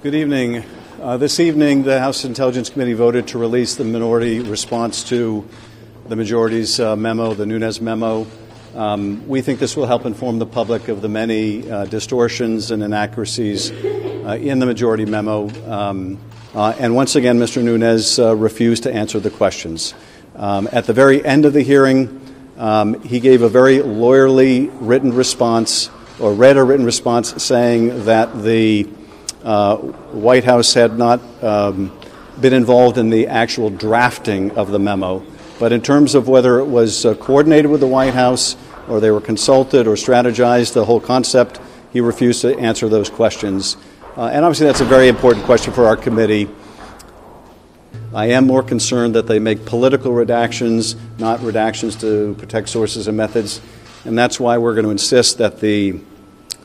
Good evening. This evening, the House Intelligence Committee voted to release the minority response to the majority's memo, the Nunes memo. We think this will help inform the public of the many distortions and inaccuracies in the majority memo. And once again, Mr. Nunes refused to answer the questions. At the very end of the hearing, he gave a very lawyerly written response, or read a written response saying that the White House had not been involved in the actual drafting of the memo. But in terms of whether it was coordinated with the White House or they were consulted or strategized, the whole concept, he refused to answer those questions. And obviously that's a very important question for our committee. I am more concerned that they make political redactions, not redactions to protect sources and methods. And that's why we're going to insist that the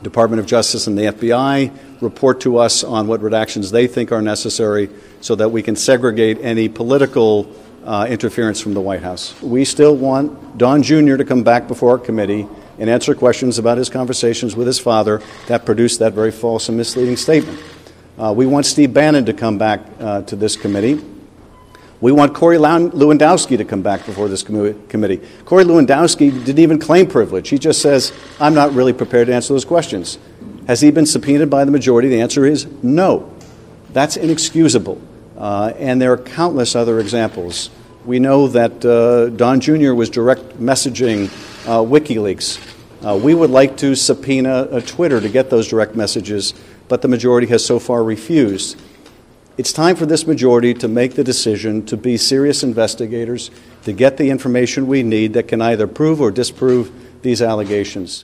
Department of Justice and the FBI report to us on what redactions they think are necessary so that we can segregate any political interference from the White House. We still want Don Jr. to come back before our committee and answer questions about his conversations with his father that produced that very false and misleading statement. We want Steve Bannon to come back to this committee. We want Corey Lewandowski to come back before this committee. Corey Lewandowski didn't even claim privilege. He just says, I'm not really prepared to answer those questions. Has he been subpoenaed by the majority? The answer is no. That's inexcusable. And there are countless other examples. We know that Don Jr. was direct messaging WikiLeaks. We would like to subpoena Twitter to get those direct messages, but the majority has so far refused. It's time for this majority to make the decision to be serious investigators, to get the information we need that can either prove or disprove these allegations.